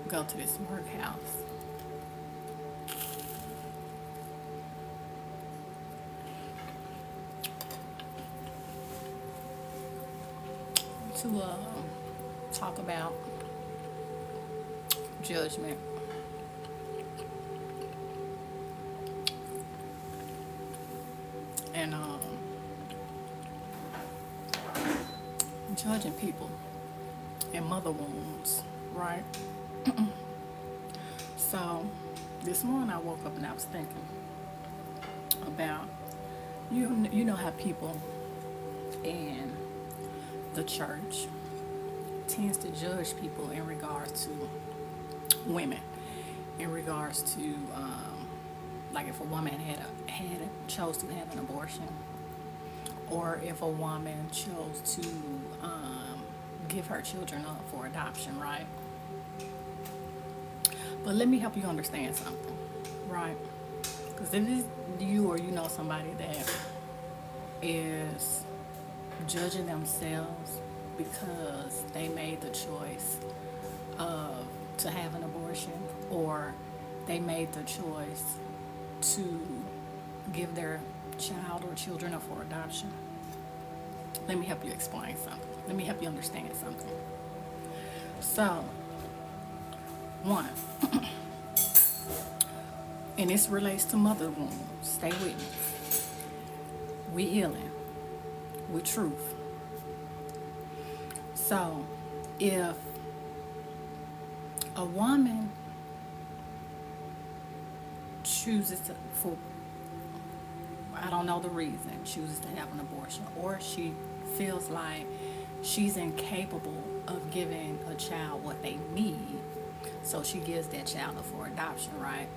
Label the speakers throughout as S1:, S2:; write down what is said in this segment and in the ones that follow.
S1: go to this workhouse to talk about judgment. And judging people and mother wounds, right? So this morning I woke up and I was thinking about you know how people in the church tends to judge people in regards to women, in regards to like if a woman chose to have an abortion, or if a woman chose to give her children up for adoption, right? But let me help you understand something, right? Because if it's you or you know somebody that is judging themselves because they made the choice of to have an abortion, or they made the choice to give their child or children up for adoption, let me help you explain something. Let me help you understand something. So, one, and this relates to mother wounds. Stay with me. We healing. We truth. So, if a woman chooses to, for I don't know the reason, chooses to have an abortion, or she feels like she's incapable of giving a child what they need, so she gives that child up for adoption, right?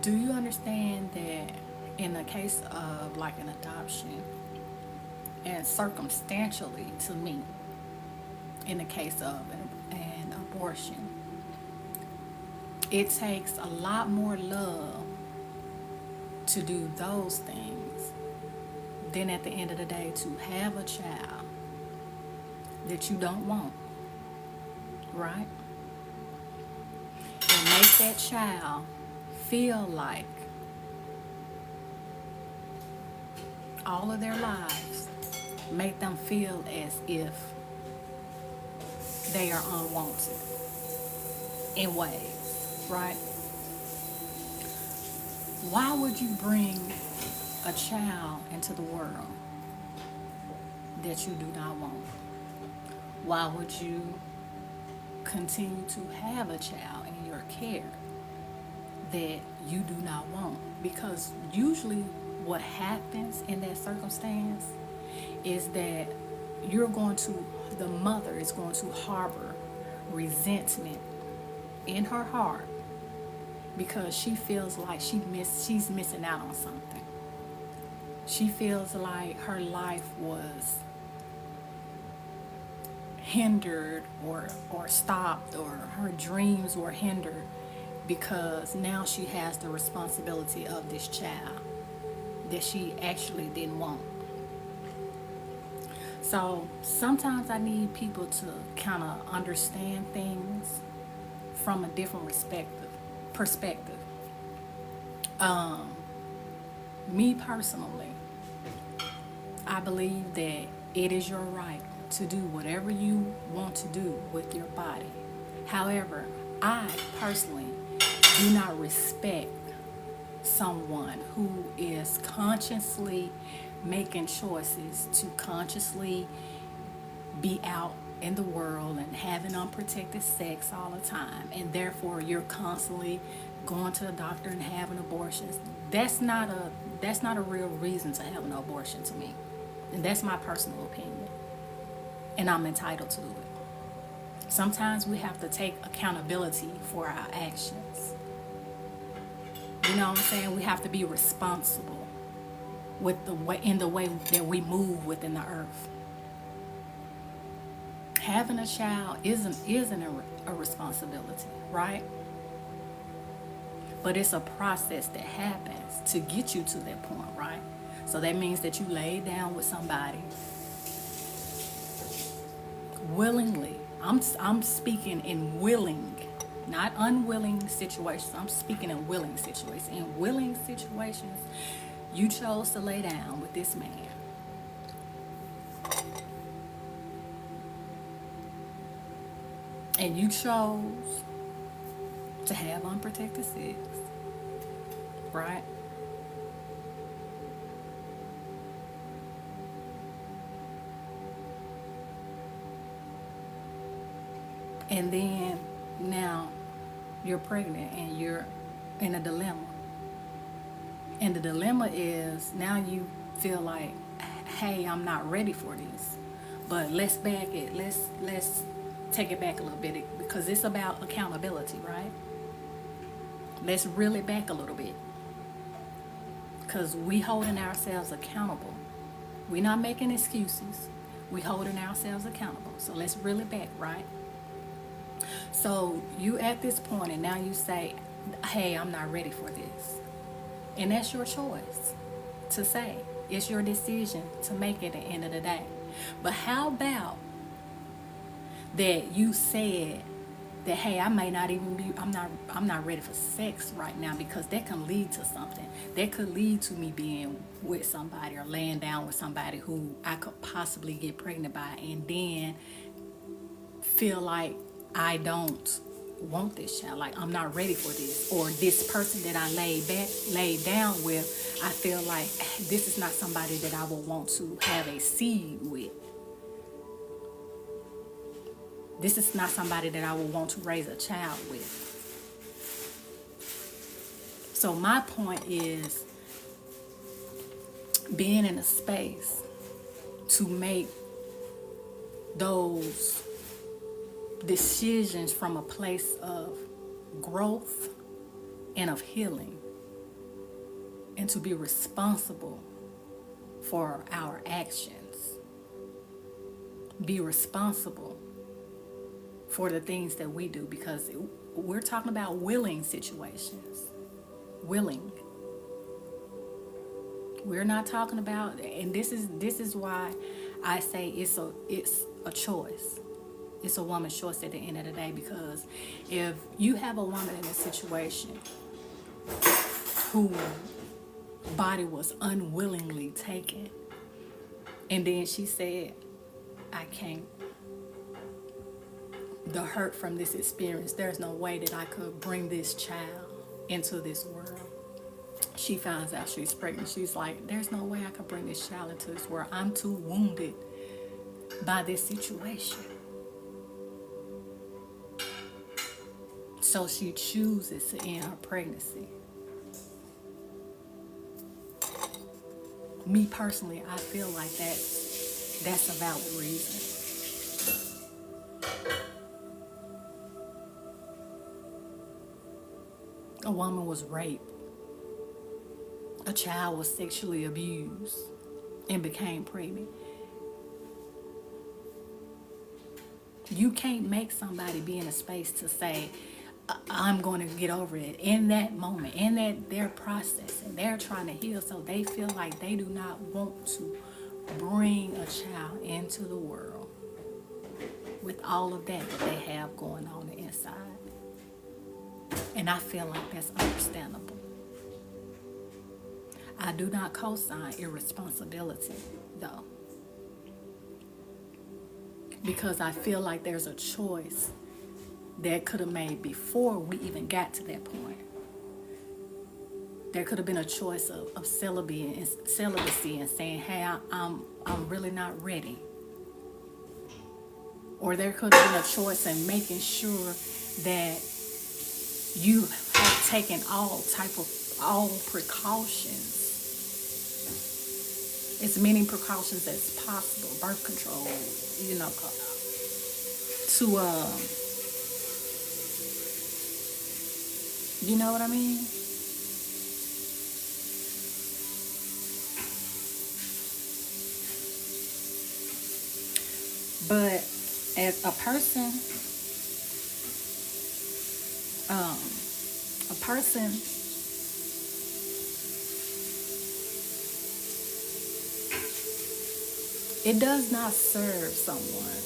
S1: Do you understand that in the case of like an adoption, and circumstantially to me, in the case of an abortion, it takes a lot more love to do those things than at the end of the day to have a child that you don't want, right? And make that child feel like all of their lives, make them feel as if they are unwanted in ways, right? Why would you bring a child into the world that you do not want? Why would you continue to have a child in your care that you do not want? Because usually what happens in that circumstance is that the mother is going to harbor resentment in her heart because she feels like she's missing out on something. She feels like her life was hindered or stopped, or her dreams were hindered because now she has the responsibility of this child that she actually didn't want. So sometimes I need people to kind of understand things from a different perspective. Me personally, I believe that it is your right to do whatever you want to do with your body. However, I personally do not respect someone who is consciously making choices to consciously be out in the world and having unprotected sex all the time, and therefore you're constantly going to the doctor and having abortions. That's not a real reason to have an abortion to me, and that's my personal opinion, and I'm entitled to it. Sometimes we have to take accountability for our actions. You know what I'm saying? We have to be responsible with the way that we move within the earth. Having a child isn't a responsibility, right? But it's a process that happens to get you to that point, right? So that means that you lay down with somebody willingly. I'm speaking in willing, not unwilling situations. I'm speaking in willing situations. In willing situations, you chose to lay down with this man. And you chose to have unprotected sex, right? And then now you're pregnant and you're in a dilemma. And the dilemma is now you feel like, hey, I'm not ready for this. But let's back it. Let's take it back a little bit because it's about accountability, right? Let's reel it back a little bit because we holding ourselves accountable. We're not making excuses. We holding ourselves accountable. So let's reel it back, right? So you at this point and now you say, hey, I'm not ready for this. And that's your choice to say. It's your decision to make it at the end of the day. But how about that you said that, hey, I may not even be, I'm not ready for sex right now, because that can lead to something. That could lead to me being with somebody or laying down with somebody who I could possibly get pregnant by, and then feel like I don't want this child, like I'm not ready for this, or this person that I laid down with, I feel like this is not somebody that I would want to have a seed with. This is not somebody that I would want to raise a child with. So my point is being in a space to make those decisions from a place of growth and of healing, and to be responsible for our actions. Be responsible for the things that we do, because we're talking about willing situations. Willing. We're not talking about, and this is why I say it's a choice. It's a woman's choice at the end of the day, because if you have a woman in a situation whose body was unwillingly taken, and then she said, I can't, the hurt from this experience, there's no way that I could bring this child into this world. She finds out she's pregnant. She's like, there's no way I could bring this child into this world. I'm too wounded by this situation. So she chooses to end her pregnancy. Me personally, I feel like that's a valid reason. A woman was raped. A child was sexually abused and became pregnant. You can't make somebody be in a space to say, I'm going to get over it in that moment, in that their process, and they're trying to heal, so they feel like they do not want to bring a child into the world with all of that they have going on the inside. And I feel like that's understandable. I do not co-sign irresponsibility, though, because I feel like there's a choice that could have made before we even got to that point. There could have been a choice of celibacy and saying, hey, I'm really not ready. Or there could have been a choice in making sure that you have taken all precautions, as many precautions as possible, birth control, to you know what I mean? But as a person, it does not serve someone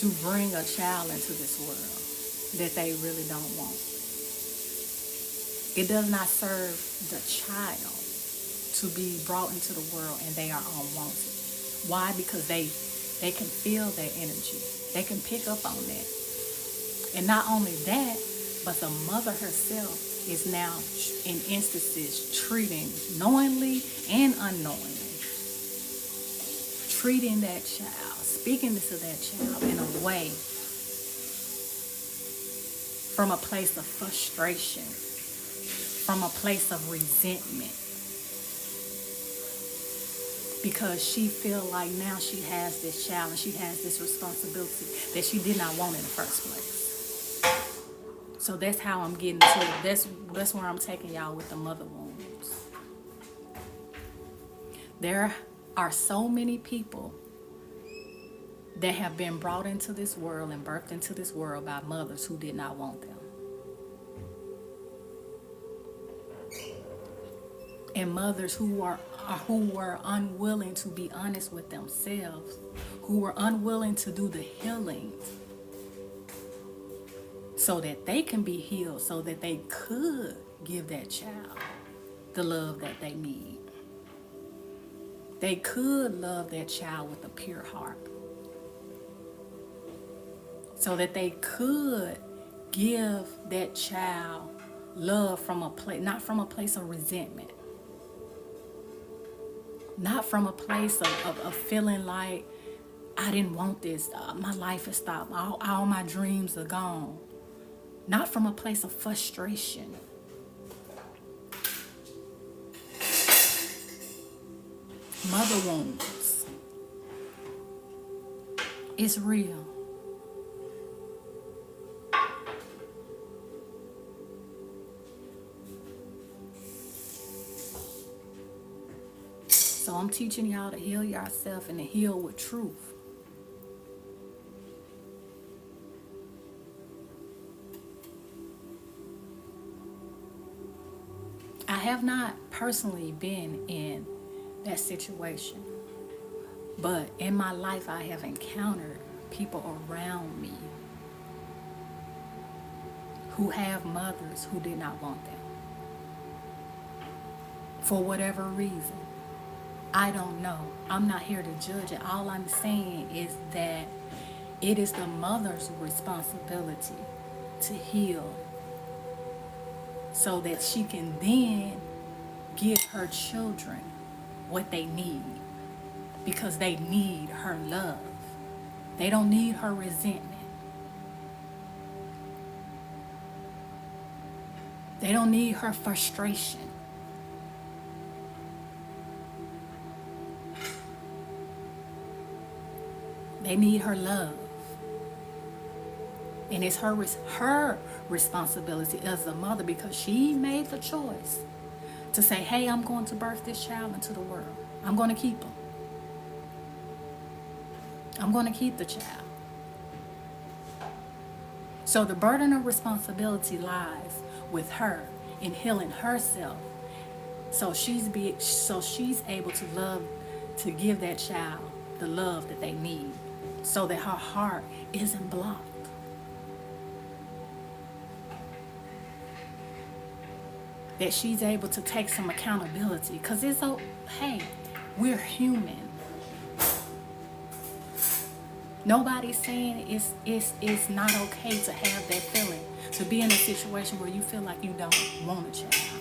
S1: to bring a child into this world that they really don't want. It does not serve the child to be brought into the world and they are unwanted. Why? Because they can feel their energy. They can pick up on that. And not only that, but the mother herself is now in instances treating knowingly and unknowingly, treating that child, speaking to that child in a way from a place of frustration, from a place of resentment, because she feel like now she has this child and she has this responsibility that she did not want in the first place. So that's how I'm getting to it. That's where I'm taking y'all with the mother wounds. There are so many people that have been brought into this world and birthed into this world by mothers who did not want them. And mothers who were unwilling to be honest with themselves, who were unwilling to do the healing so that they can be healed, so that they could give that child the love that they need. They could love that child with a pure heart, so that they could give that child love from a place, not from a place of resentment, not from a place of feeling like I didn't want this, my life has stopped, all my dreams are gone. Not from a place of frustration. Mother wounds. It's real. So I'm teaching y'all to heal yourself and to heal with truth. I have not personally been in that situation, but in my life I have encountered people around me who have mothers who did not want them. For whatever reason. I don't know. I'm not here to judge it. All I'm saying is that it is the mother's responsibility to heal so that she can then give her children what they need, because they need her love. They don't need her resentment. They don't need her frustration. They need her love. And it's her responsibility as a mother, because she made the choice to say, hey, I'm going to birth this child into the world. I'm going to keep him. I'm going to keep the child. So the burden of responsibility lies with her in healing herself. So she's able to love, to give that child the love that they need, so that her heart isn't blocked. That she's able to take some accountability, because hey, we're human. Nobody's saying it's not okay to have that feeling, to be in a situation where you feel like you don't want a child.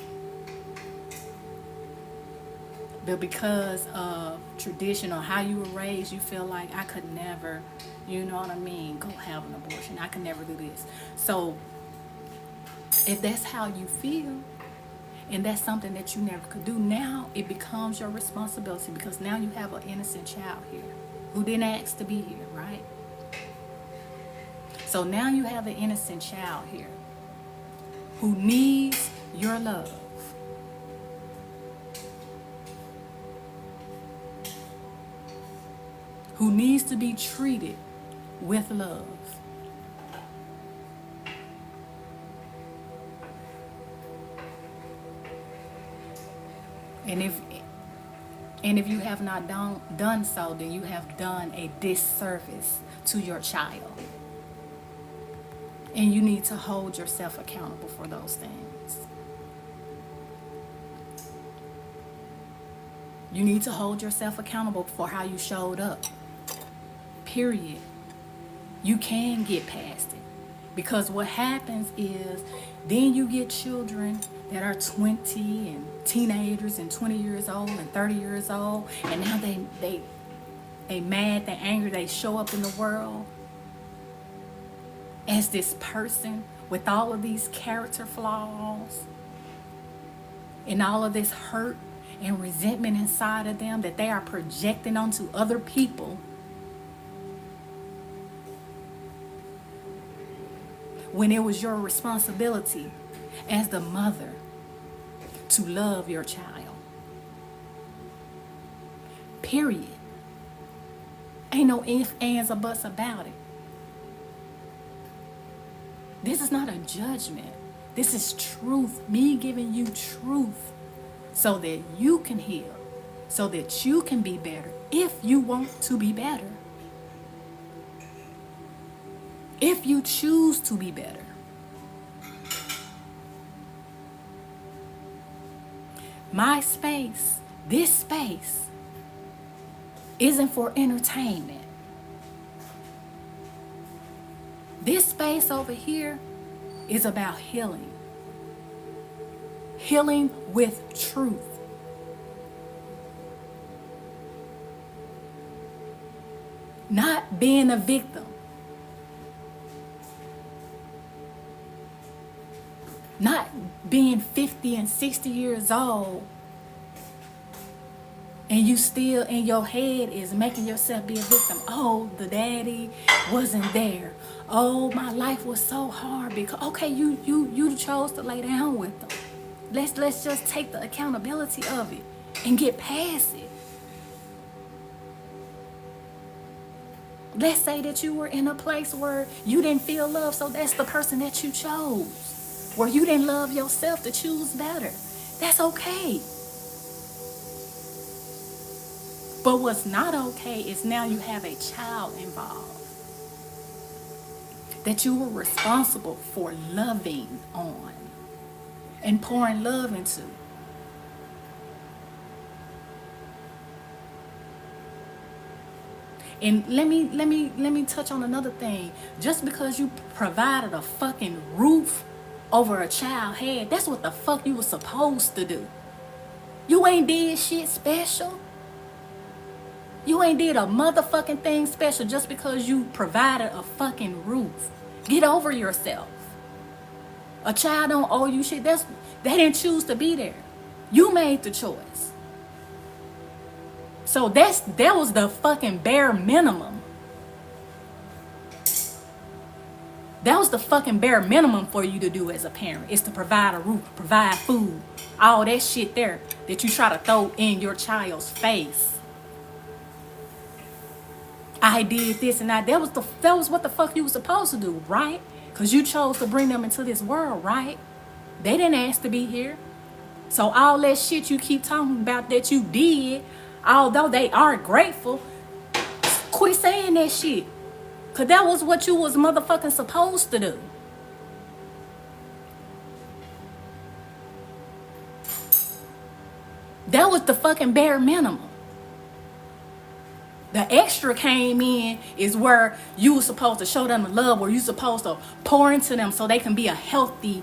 S1: But because of tradition or how you were raised, you feel like I could never, you know what I mean, go have an abortion. I could never do this. So if that's how you feel, and that's something that you never could do, now it becomes your responsibility, because now you have an innocent child here who didn't ask to be here, right? So now you have an innocent child here who needs your love. Who needs to be treated with love. And if you have not done so, then you have done a disservice to your child. And you need to hold yourself accountable for those things. You need to hold yourself accountable for how you showed up. Period. You can get past it. Because what happens is then you get children that are 20 and teenagers and 20 years old and 30 years old, and now they mad, they angry, they show up in the world as this person with all of these character flaws and all of this hurt and resentment inside of them that they are projecting onto other people. When it was your responsibility as the mother to love your child. Period. Ain't no ifs, ands, or buts about it. This is not a judgment. This is truth. Me giving you truth so that you can heal, so that you can be better if you want to be better. If you choose to be better. My space, this space, isn't for entertainment. This space over here is about healing. Healing with truth. Not being a victim. Not being 50 and 60 years old and you still in your head is making yourself be a victim. Oh, the daddy wasn't there. Oh, my life was so hard because, okay, you chose to lay down with them. Let's just take the accountability of it and get past it. Let's say that you were in a place where you didn't feel love, so that's the person that you chose. Where you didn't love yourself to choose better. That's okay. But what's not okay is now you have a child involved that you were responsible for loving on and pouring love into. And let me touch on another thing. Just because you provided a fucking roof over a child's head, that's what the fuck you were supposed to do. You ain't did shit special. You ain't did a motherfucking thing special just because you provided a fucking roof. Get over yourself. A child don't owe you shit. They didn't choose to be there. You made the choice. So that was the fucking bare minimum. That was the fucking bare minimum for you to do as a parent, is to provide a roof, provide food, all that shit there that you try to throw in your child's face. I did this and that was what the fuck you were supposed to do, right? Because you chose to bring them into this world, right? They didn't ask to be here. So all that shit you keep talking about that you did, although they aren't grateful, quit saying that shit. Because that was what you was motherfucking supposed to do. That was the fucking bare minimum. The extra came in is where you were supposed to show them the love, where you supposed to pour into them so they can be a healthy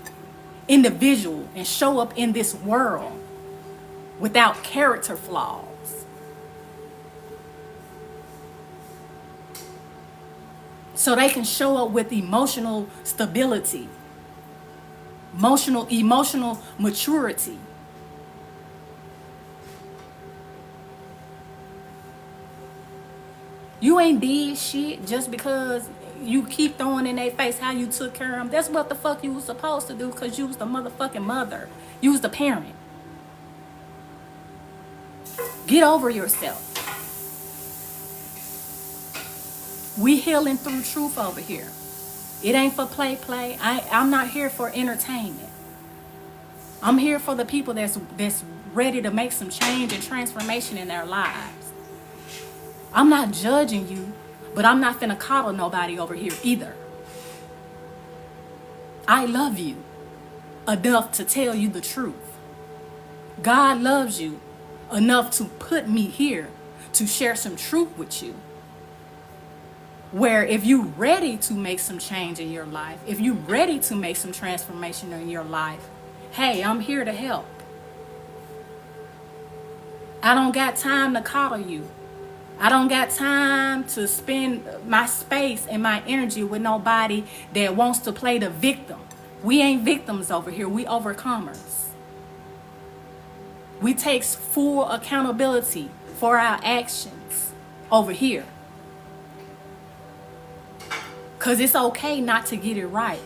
S1: individual and show up in this world without character flaws. So they can show up with emotional stability, emotional maturity. You ain't did shit just because you keep throwing in their face how you took care of them. That's what the fuck you was supposed to do, because you was the motherfucking mother. You was the parent. Get over yourself. We healing through truth over here. It ain't for play. I'm not here for entertainment. I'm here for the people that's ready to make some change and transformation in their lives. I'm not judging you, but I'm not finna coddle nobody over here either. I love you enough to tell you the truth. God loves you enough to put me here to share some truth with you. Where if you're ready to make some change in your life, if you're ready to make some transformation in your life, hey, I'm here to help. I don't got time to coddle you. I don't got time to spend my space and my energy with nobody that wants to play the victim. We ain't victims over here. We overcomers. We take full accountability for our actions over here. Because it's okay not to get it right.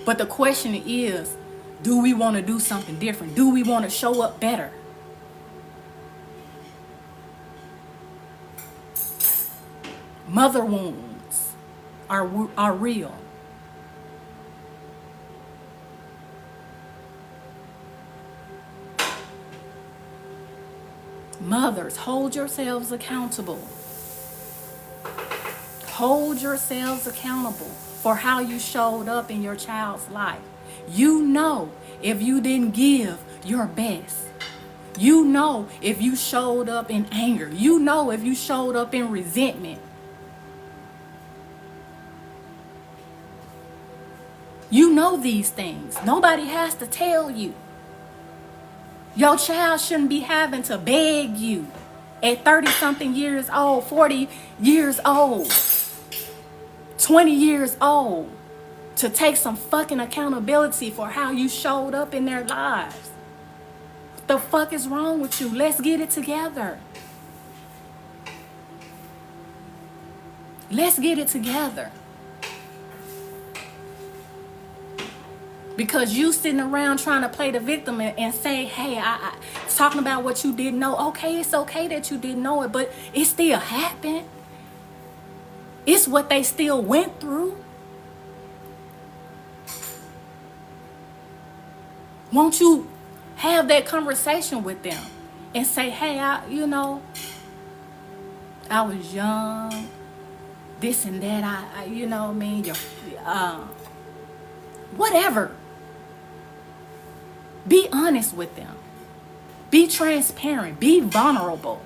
S1: But the question is, do we want to do something different? Do we want to show up better? Mother wounds are real. Mothers, hold yourselves accountable. Hold yourselves accountable for how you showed up in your child's life. You know if you didn't give your best. You know if you showed up in anger. You know if you showed up in resentment. You know these things. Nobody has to tell you. Your child shouldn't be having to beg you at 30-something years old, 40 years old, 20 years old to take some fucking accountability for how you showed up in their lives. What the fuck is wrong with you? Let's get it together. Let's get it together. Because you sitting around trying to play the victim and say, hey, I talking about what you didn't know. Okay, it's okay that you didn't know it, but it still happened. It's what they still went through. Won't you have that conversation with them and say, hey, I was young, this and that, whatever. Be honest with them. Be transparent. Be vulnerable.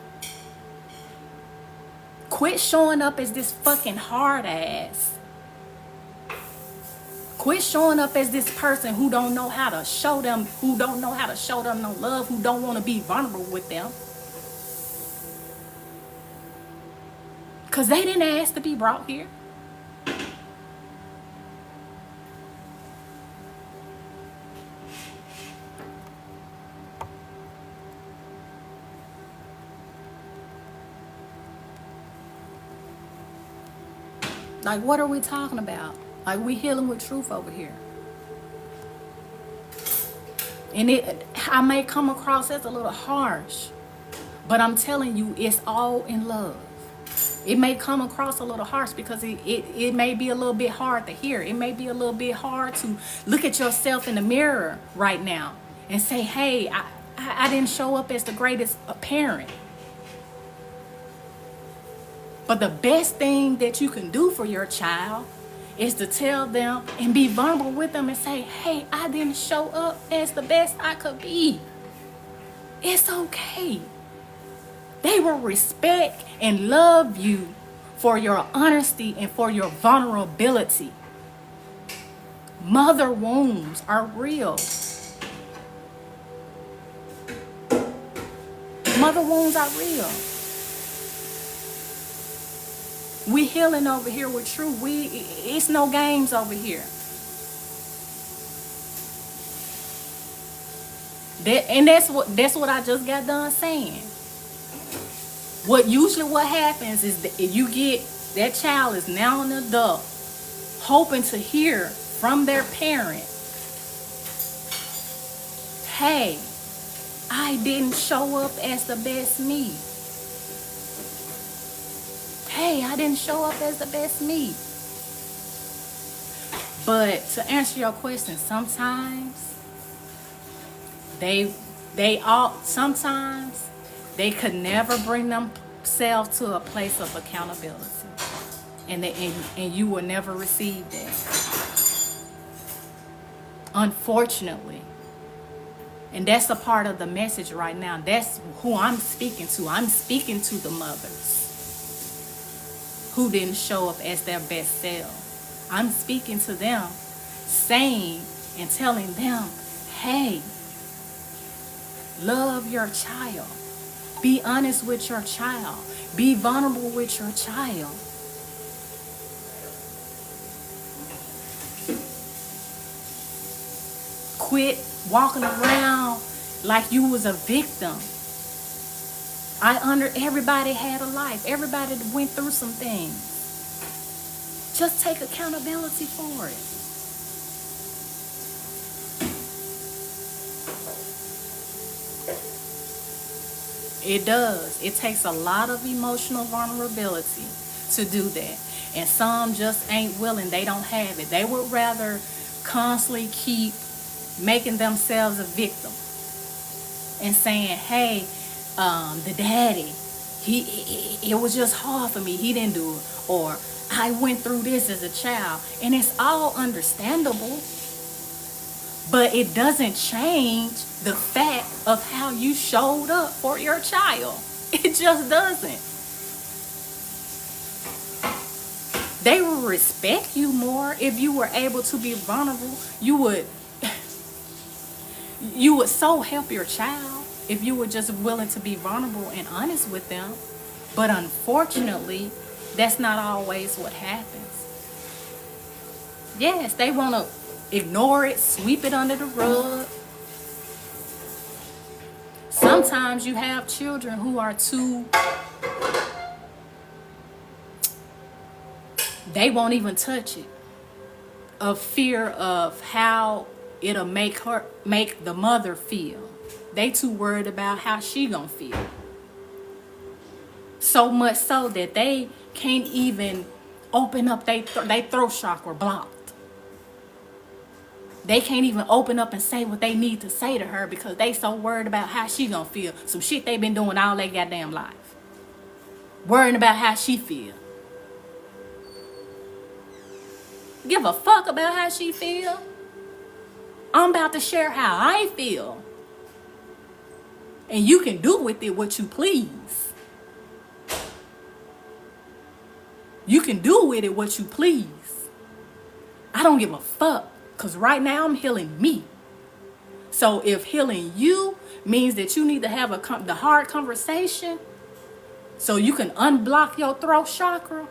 S1: Quit showing up as this fucking hard ass. Quit showing up as this person who don't know how to show them, no love, who don't want to be vulnerable with them. Because they didn't ask to be brought here. Like, what are we talking about? Like, we healing with truth over here. And I may come across as a little harsh, but I'm telling you, it's all in love. It may come across a little harsh because it may be a little bit hard to hear. It may be a little bit hard to look at yourself in the mirror right now and say, hey, I didn't show up as the greatest parent. But the best thing that you can do for your child is to tell them and be vulnerable with them and say, hey, I didn't show up as the best I could be. It's okay. They will respect and love you for your honesty and for your vulnerability. Mother wounds are real. Mother wounds are real. We healing over here with truth. It's no games over here. That's what I just got done saying. What happens is that you get that child is now an adult, hoping to hear from their parent, hey, I didn't show up as the best me. Hey, I didn't show up as the best me. But to answer your question, sometimes they Sometimes they could never bring themselves to a place of accountability. And you will never receive that. Unfortunately. And that's a part of the message right now. That's who I'm speaking to. I'm speaking to the mothers who didn't show up as their best self. I'm speaking to them, saying and telling them, hey, love your child. Be honest with your child. Be vulnerable with your child. Quit walking around like you was a victim. Everybody had a life. Everybody went through some things. Just take accountability for it. It does. It takes a lot of emotional vulnerability to do that. And some just ain't willing. They don't have it. They would rather constantly keep making themselves a victim and saying, hey, the daddy, it was just hard for me. He didn't do it. Or I went through this as a child. And it's all understandable. But it doesn't change the fact of how you showed up for your child. It just doesn't. They will respect you more if you were able to be vulnerable. You would so help your child if you were just willing to be vulnerable and honest with them. But unfortunately, that's not always what happens. Yes, they want to ignore it, sweep it under the rug. Sometimes you have children who are they won't even touch it, of fear of how it'll make the mother feel. They too worried about how she gonna feel. So much so that they can't even open up they throat chakra blocked. They can't even open up and say what they need to say to her because they so worried about how she gonna feel. Some shit they been doing all their goddamn life. Worrying about how she feel. Give a fuck about how she feel. I'm about to share how I feel. And you can do with it what you please. You can do with it what you please. I don't give a fuck. Because right now I'm healing me. So if healing you means that you need to have the hard conversation so you can unblock your throat chakra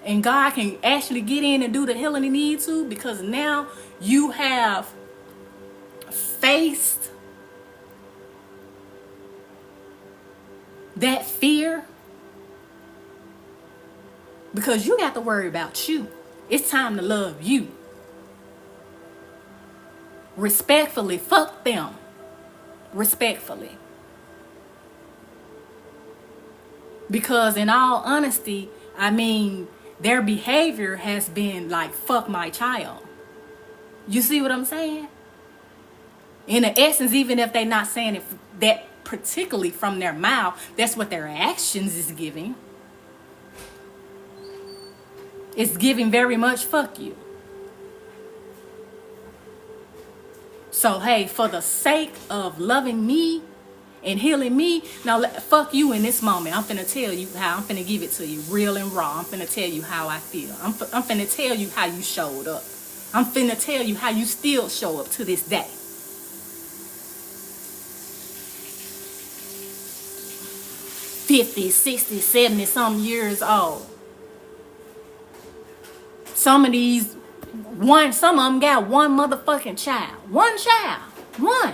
S1: and God can actually get in and do the healing he needs to, because now you have faced that fear, because you got to worry about you. It's time to love you. Respectfully, fuck them. Respectfully. Because in all honesty, I mean, their behavior has been like, fuck my child. You see what I'm saying? In the essence, even if they're not saying it that particularly from their mouth, that's what their actions is giving. It's giving very much fuck you. So, hey, for the sake of loving me and healing me, now fuck you in this moment. I'm finna tell you how. I'm finna give it to you real and raw. I'm finna tell you how I feel. I'm finna tell you how you showed up. I'm finna tell you how you still show up to this day. $50, $60, $70 some years old. Some of them got one motherfucking child. One child. One.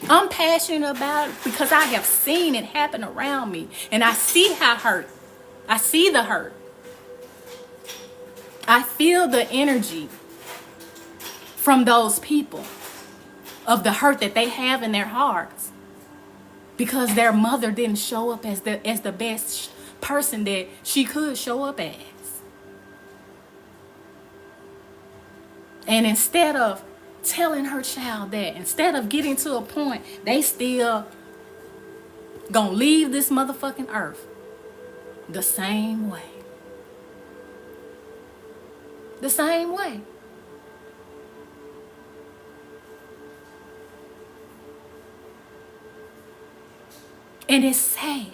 S1: I'm passionate about it because I have seen it happen around me. And I see how hurt. I see the hurt. I feel the energy from those people of the hurt that they have in their hearts. Because their mother didn't show up as the best person that she could show up as. And instead of telling her child that, instead of getting to a point, they still gonna leave this motherfucking earth the same way. The same way. And it's sad.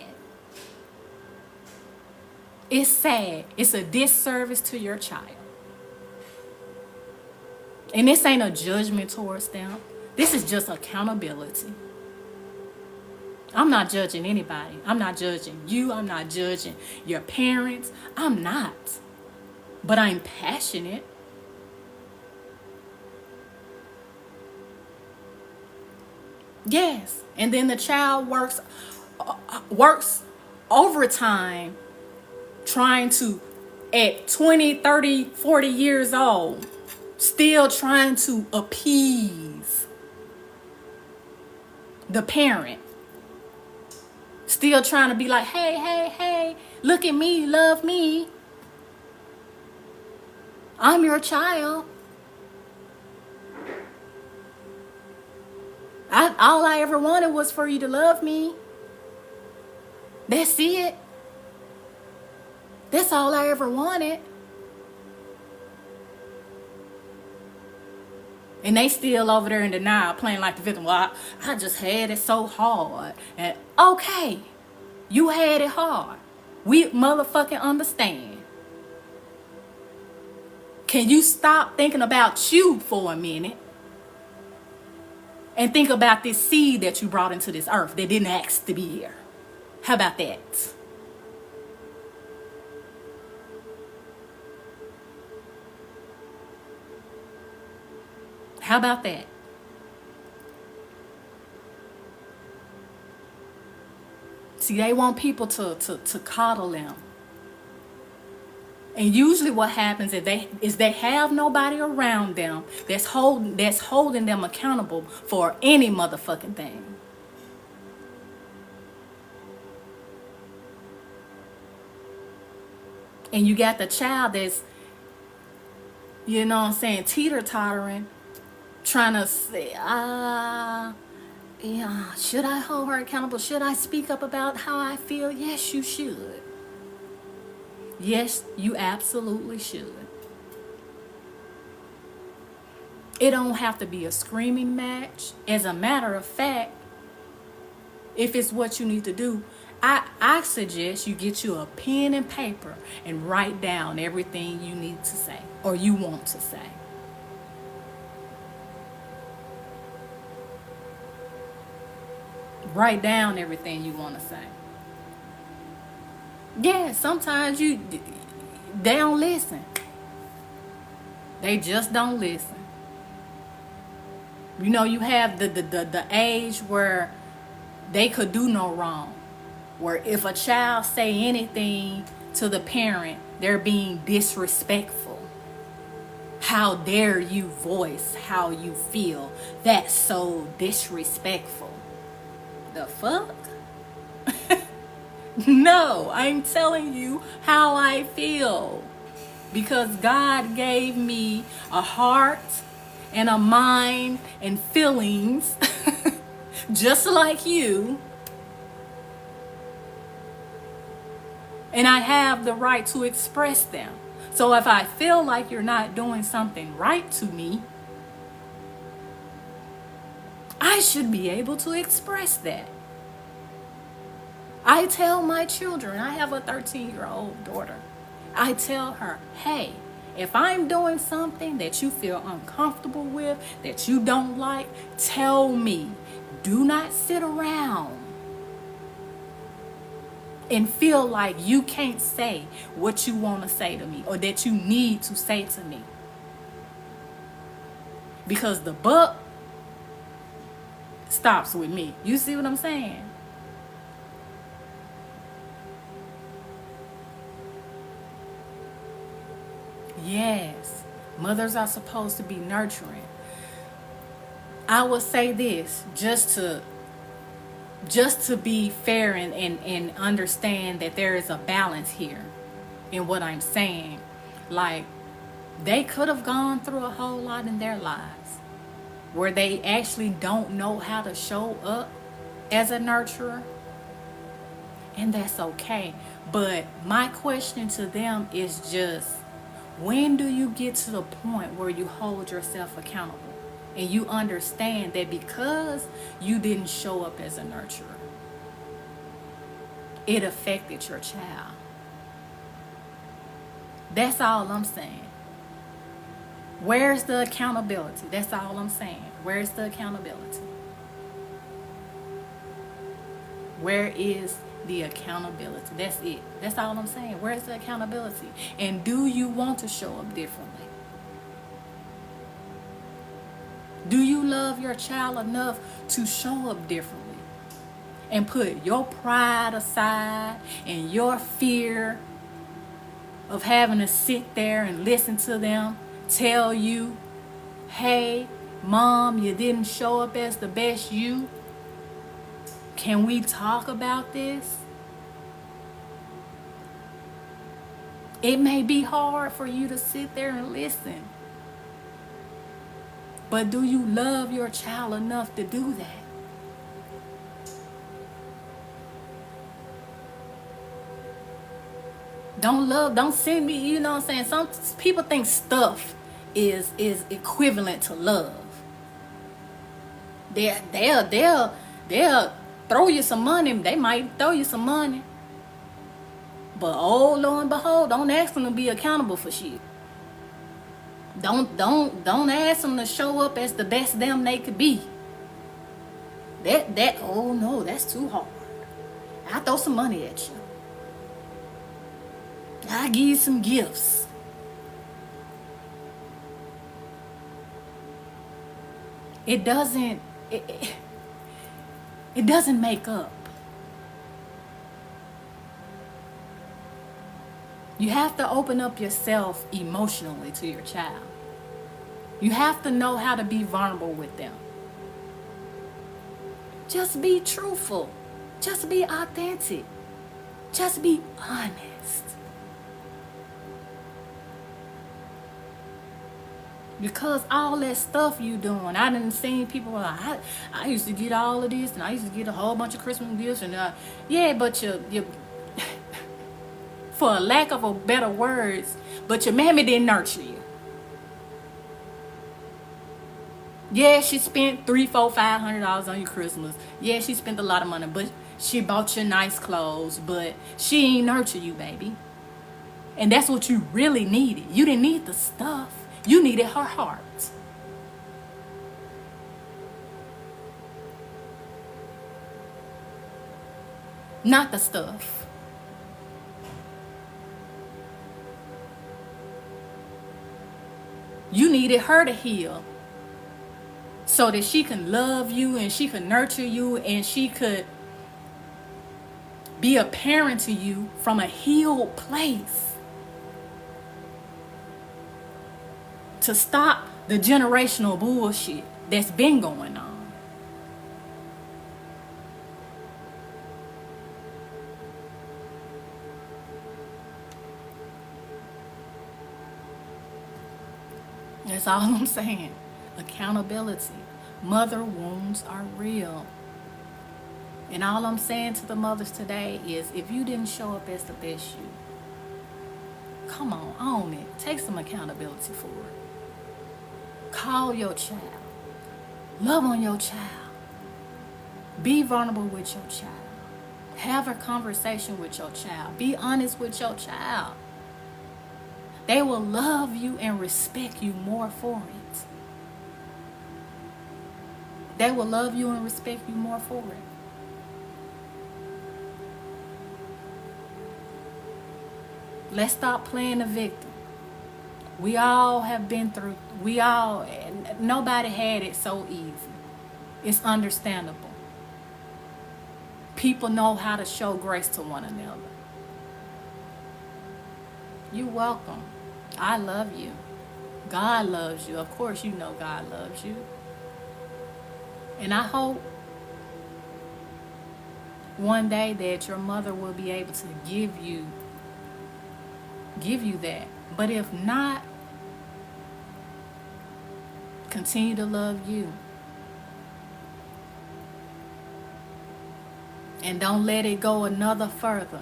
S1: It's sad. It's a disservice to your child. And this ain't a judgment towards them. This is just accountability. I'm not judging anybody. I'm not judging you. I'm not judging your parents. I'm not. But I'm passionate. Yes. And then the child works overtime trying to, at 20, 30, 40 years old, still trying to appease the parent. Still trying to be like, hey, hey, hey, look at me, love me. I'm your child. All I ever wanted was for you to love me. That's it. That's all I ever wanted. And they still over there in denial, playing like the victim. Well, I just had it so hard. And okay, you had it hard. We motherfucking understand. Can you stop thinking about you for a minute? And think about this seed that you brought into this earth that didn't ask to be here. How about that? How about that? See, they want people to coddle them. And usually what happens is they have nobody around them that's holding them accountable for any motherfucking thing. And you got the child that's, you know what I'm saying, teeter-tottering, trying to say, yeah, should I hold her accountable? Should I speak up about how I feel? Yes, you should. Yes, you absolutely should. It don't have to be a screaming match. As a matter of fact, if it's what you need to do, I suggest you get you a pen and paper and write down everything you need to say or you want to say. Write down everything you want to say. Yeah, sometimes they don't listen. They just don't listen. You know, you have the age where they could do no wrong. Where if a child say anything to the parent, they're being disrespectful. How dare you voice how you feel? That's so disrespectful. The fuck? No, I'm telling you how I feel. Because God gave me a heart and a mind and feelings just like you. And I have the right to express them. So if I feel like you're not doing something right to me, I should be able to express that. I tell my children, I have a 13-year-old daughter. I tell her, hey, if I'm doing something that you feel uncomfortable with, that you don't like, tell me. Do not sit around and feel like you can't say what you want to say to me or that you need to say to me. Because the buck stops with me. You see what I'm saying? Yes, mothers are supposed to be nurturing. I would say this just to be fair and understand that there is a balance here in what I'm saying. Like, They could have gone through a whole lot in their lives where they actually don't know how to show up as a nurturer, and that's okay. But my question to them is just, when do you get to the point where you hold yourself accountable and you understand that because you didn't show up as a nurturer, it affected your child? That's all I'm saying. Where's the accountability? That's all I'm saying. Where's the accountability? Where is the accountability? That's it. That's all I'm saying. Where's the accountability? And do you want to show up differently? Do you love your child enough to show up differently? And put your pride aside and your fear of having to sit there and listen to them tell you, hey, mom, you didn't show up as the best you. Can we talk about this? It may be hard for you to sit there and listen. But do you love your child enough to do that? Don't send me, you know what I'm saying? Some people think stuff is equivalent to love. They'll throw you some money. They might throw you some money. But oh, lo and behold, don't ask them to be accountable for shit. Don't ask them to show up as the best them they could be. Oh no, that's too hard. I'll throw some money at you. I'll give you some gifts. It doesn't make up. You have to open up yourself emotionally to your child. You have to know how to be vulnerable with them. Just be truthful. Just be authentic. Just be honest. Because all that stuff you doing, I done seen people, I used to get all of this, and I used to get a whole bunch of Christmas gifts, and yeah, but you for a lack of a better words, but your mammy didn't nurture you. Yeah, she spent $300, $400, $500 on your Christmas. Yeah, she spent a lot of money, but she bought you nice clothes, but she ain't nurture you, baby. And that's what you really needed. You didn't need the stuff. You needed her heart. Not the stuff. You needed her to heal so that she can love you and she could nurture you and she could be a parent to you from a healed place. To stop the generational bullshit that's been going on. That's all I'm saying. Accountability. Mother wounds are real. And all I'm saying to the mothers today is, if you didn't show up as the best you, come on, own it. Take some accountability for it. Call your child. Love on your child. Be vulnerable with your child. Have a conversation with your child. Be honest with your child. They will love you and respect you more for it. They will love you and respect you more for it. Let's stop playing the victim. We all have been through, nobody had it so easy. It's understandable. People know how to show grace to one another. You're welcome. I love you. God loves you. Of course you know God loves you. And I hope one day that your mother will be able to give you that. But if not, Continue to love you. And don't let it go another further.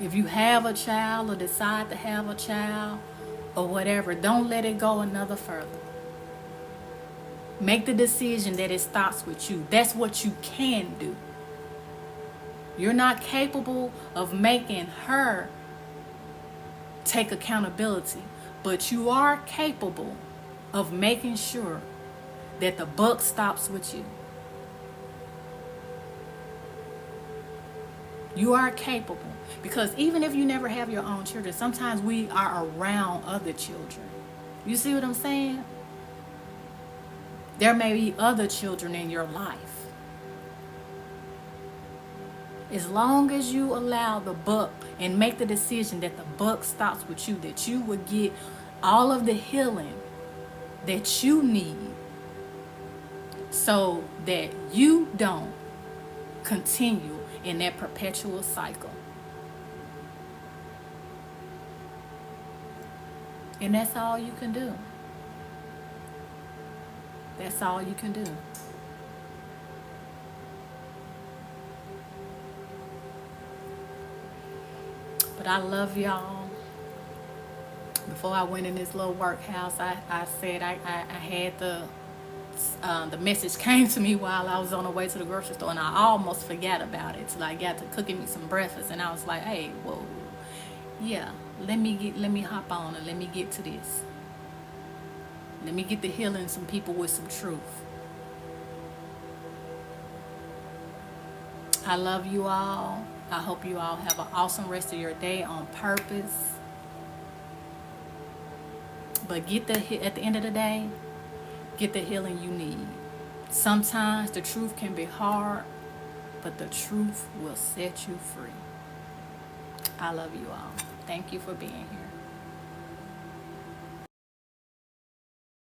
S1: If you have a child or decide to have a child or whatever, don't let it go another further. Make the decision that it stops with you. That's what you can do. You're not capable of making her take accountability, but you are capable of making sure that the buck stops with you. You are capable, because even if you never have your own children, sometimes we are around other children. You see what I'm saying? There may be other children in your life. As long as you allow the buck and make the decision that the buck stops with you, that you would get all of the healing that you need so that you don't continue in that perpetual cycle. And that's all you can do. That's all you can do. But I love y'all. Before I went in this little workhouse, I said I had the message came to me while I was on the way to the grocery store, and I almost forgot about it till I got to cooking me some breakfast, and I was like, hey, whoa, yeah, let me hop on and let me get to this. Let me get to healing some people with some truth. I love you all. I hope you all have an awesome rest of your day on purpose. But at the end of the day, get the healing you need. Sometimes the truth can be hard, but the truth will set you free. I love you all. Thank you for being here.